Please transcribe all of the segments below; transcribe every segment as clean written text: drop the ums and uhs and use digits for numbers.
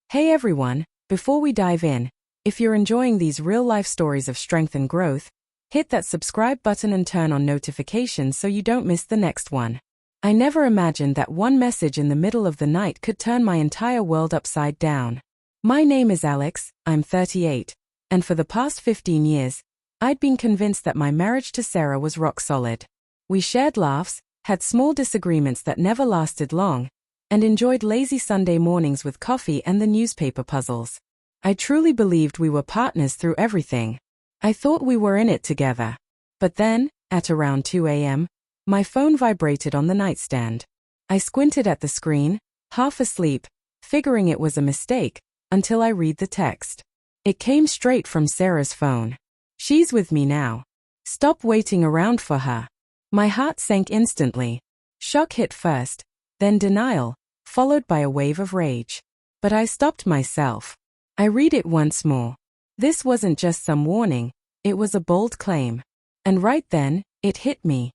Hey everyone, before we dive in, if you're enjoying these real-life stories of strength and growth, hit that subscribe button and turn on notifications so you don't miss the next one. I never imagined that one message in the middle of the night could turn my entire world upside down. My name is Alex, I'm 38, and for the past 15 years, I'd been convinced that my marriage to Sarah was rock solid. We shared laughs, had small disagreements that never lasted long, and enjoyed lazy Sunday mornings with coffee and the newspaper puzzles. I truly believed we were partners through everything. I thought we were in it together. But then, at around 2 a.m., my phone vibrated on the nightstand. I squinted at the screen, half asleep, figuring it was a mistake, until I read the text. It came straight from Sarah's phone. "She's with me now. Stop waiting around for her." My heart sank instantly. Shock hit first, then denial, followed by a wave of rage. But I stopped myself. I read it once more. This wasn't just some warning, it was a bold claim. And right then, it hit me.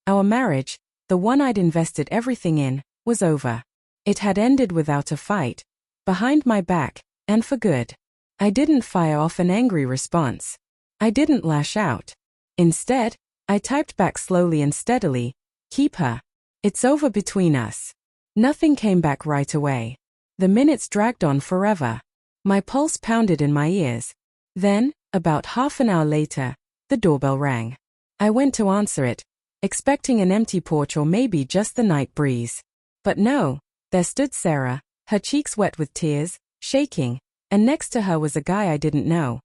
Our marriage, the one I'd invested everything in, was over. It had ended without a fight, behind my back, and for good. I didn't fire off an angry response. I didn't lash out. Instead, I typed back slowly and steadily, "Keep her. It's over between us." Nothing came back right away. The minutes dragged on forever. My pulse pounded in my ears. Then, about half an hour later, the doorbell rang. I went to answer it, expecting an empty porch or maybe just the night breeze. But no, there stood Sarah, her cheeks wet with tears, shaking, and next to her was a guy I didn't know.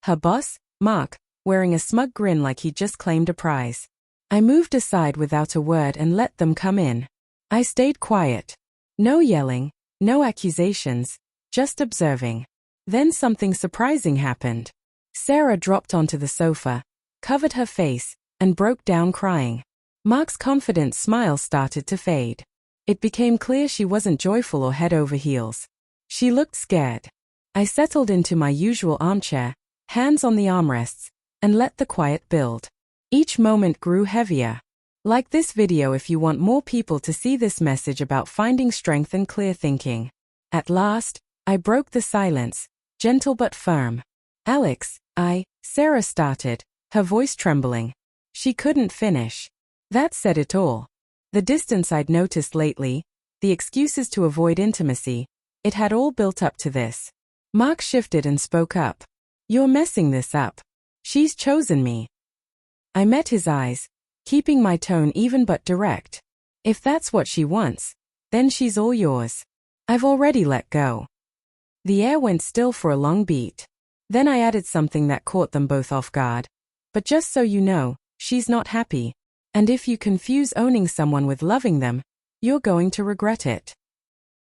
Her boss, Mark, wearing a smug grin like he'd just claimed a prize. I moved aside without a word and let them come in. I stayed quiet. No yelling, no accusations, just observing. Then something surprising happened. Sarah dropped onto the sofa, covered her face, and broke down crying. Mark's confident smile started to fade. It became clear she wasn't joyful or head over heels. She looked scared. I settled into my usual armchair, hands on the armrests, and let the quiet build. Each moment grew heavier. Like this video if you want more people to see this message about finding strength and clear thinking. At last, I broke the silence, gentle but firm. "Alex, Sarah started, her voice trembling. She couldn't finish. That said it all. The distance I'd noticed lately, the excuses to avoid intimacy, it had all built up to this. Mark shifted and spoke up. "You're messing this up. She's chosen me." I met his eyes, keeping my tone even but direct. "If that's what she wants, then she's all yours. I've already let go." The air went still for a long beat. Then I added something that caught them both off guard. "But just so you know, she's not happy. And if you confuse owning someone with loving them, you're going to regret it."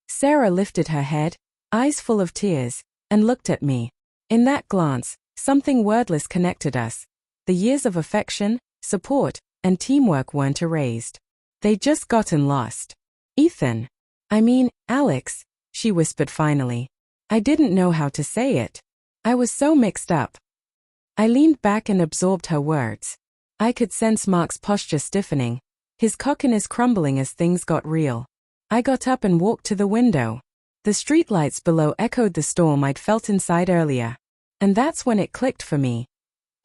Sarah lifted her head, eyes full of tears, and looked at me. In that glance, something wordless connected us. The years of affection, support, and teamwork weren't erased. They'd just gotten lost. Alex, she whispered finally. I didn't know how to say it. I was so mixed up. I leaned back and absorbed her words. I could sense Mark's posture stiffening, his cockiness crumbling as things got real. I got up and walked to the window. The streetlights below echoed the storm I'd felt inside earlier. And that's when it clicked for me.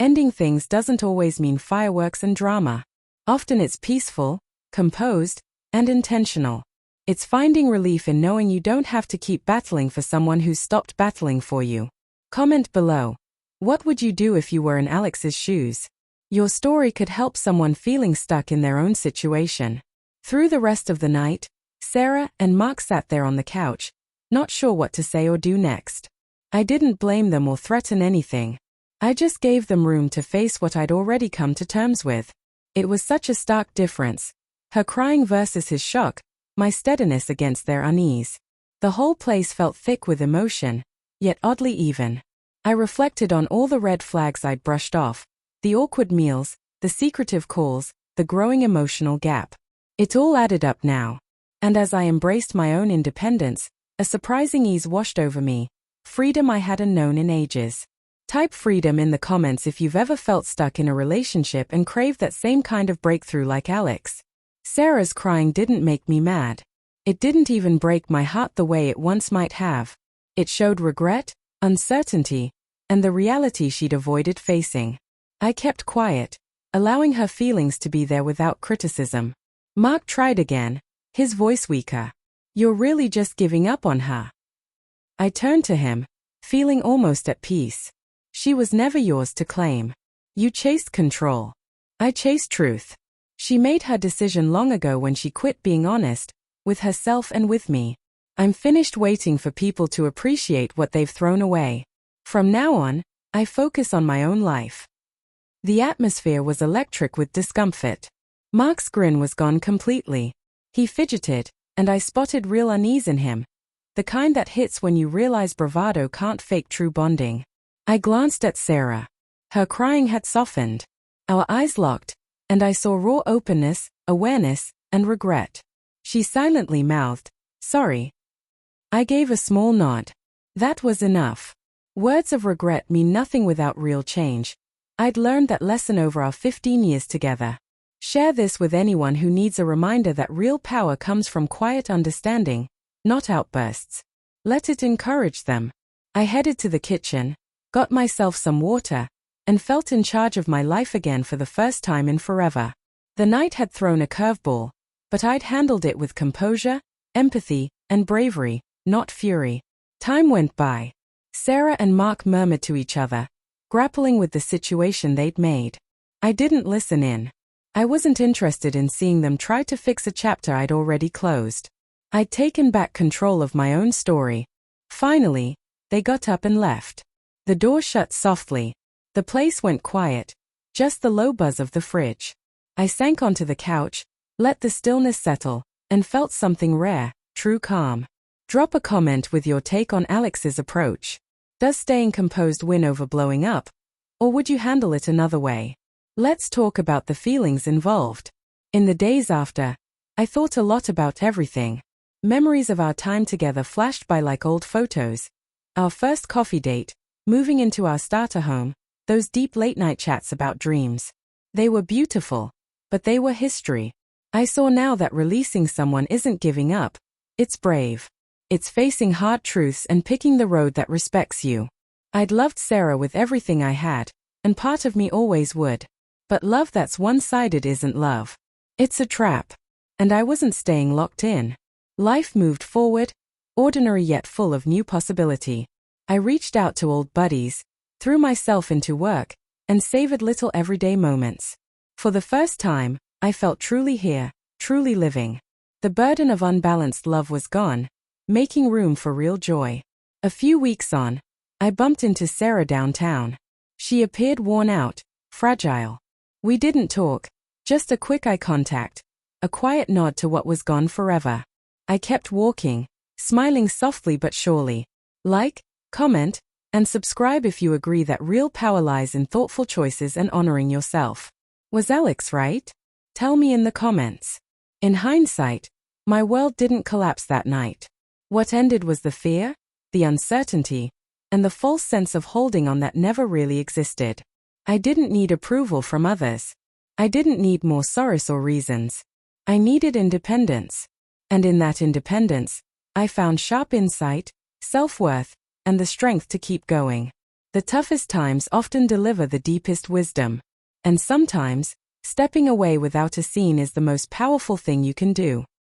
Ending things doesn't always mean fireworks and drama. Often it's peaceful, composed, and intentional. It's finding relief in knowing you don't have to keep battling for someone who's stopped battling for you. Comment below. What would you do if you were in Alex's shoes? Your story could help someone feeling stuck in their own situation. Through the rest of the night, Sarah and Mark sat there on the couch, not sure what to say or do next. I didn't blame them or threaten anything. I just gave them room to face what I'd already come to terms with. It was such a stark difference. Her crying versus his shock, my steadiness against their unease. The whole place felt thick with emotion, yet oddly even. I reflected on all the red flags I'd brushed off, the awkward meals, the secretive calls, the growing emotional gap. It all added up now. And as I embraced my own independence, a surprising ease washed over me, freedom I hadn't known in ages. Type freedom in the comments if you've ever felt stuck in a relationship and craved that same kind of breakthrough like Alex. Sarah's crying didn't make me mad. It didn't even break my heart the way it once might have. It showed regret, uncertainty, and the reality she'd avoided facing. I kept quiet, allowing her feelings to be there without criticism. Mark tried again, his voice weaker. "You're really just giving up on her." I turned to him, feeling almost at peace. "She was never yours to claim. You chased control. I chased truth. She made her decision long ago when she quit being honest, with herself and with me. I'm finished waiting for people to appreciate what they've thrown away. From now on, I focus on my own life." The atmosphere was electric with discomfort. Mark's grin was gone completely. He fidgeted, and I spotted real unease in him. The kind that hits when you realize bravado can't fake true bonding. I glanced at Sarah. Her crying had softened. Our eyes locked, and I saw raw openness, awareness, and regret. She silently mouthed, "Sorry." I gave a small nod. That was enough. Words of regret mean nothing without real change. I'd learned that lesson over our 15 years together. Share this with anyone who needs a reminder that real power comes from quiet understanding, not outbursts. Let it encourage them. I headed to the kitchen, got myself some water, and felt in charge of my life again for the first time in forever. The night had thrown a curveball, but I'd handled it with composure, empathy, and bravery, not fury. Time went by. Sarah and Mark murmured to each other, grappling with the situation they'd made. I didn't listen in. I wasn't interested in seeing them try to fix a chapter I'd already closed. I'd taken back control of my own story. Finally, they got up and left. The door shut softly. The place went quiet, just the low buzz of the fridge. I sank onto the couch, let the stillness settle, and felt something rare, true calm. Drop a comment with your take on Alex's approach. Does staying composed win over blowing up? Or would you handle it another way? Let's talk about the feelings involved. In the days after, I thought a lot about everything. Memories of our time together flashed by like old photos. Our first coffee date, moving into our starter home, those deep late-night chats about dreams. They were beautiful, but they were history. I saw now that releasing someone isn't giving up. It's brave. It's facing hard truths and picking the road that respects you. I'd loved Sarah with everything I had, and part of me always would. But love that's one-sided isn't love. It's a trap. And I wasn't staying locked in. Life moved forward, ordinary yet full of new possibility. I reached out to old buddies, threw myself into work, and savored little everyday moments. For the first time, I felt truly here, truly living. The burden of unbalanced love was gone, making room for real joy. A few weeks on, I bumped into Sarah downtown. She appeared worn out, fragile. We didn't talk, just a quick eye contact, a quiet nod to what was gone forever. I kept walking, smiling softly but surely. Like, comment, and subscribe if you agree that real power lies in thoughtful choices and honoring yourself. Was Alex right? Tell me in the comments. In hindsight, my world didn't collapse that night. What ended was the fear, the uncertainty, and the false sense of holding on that never really existed. I didn't need approval from others. I didn't need more solace or reasons. I needed independence. And in that independence, I found sharp insight, self-worth, and the strength to keep going. The toughest times often deliver the deepest wisdom. And sometimes, stepping away without a scene is the most powerful thing you can do.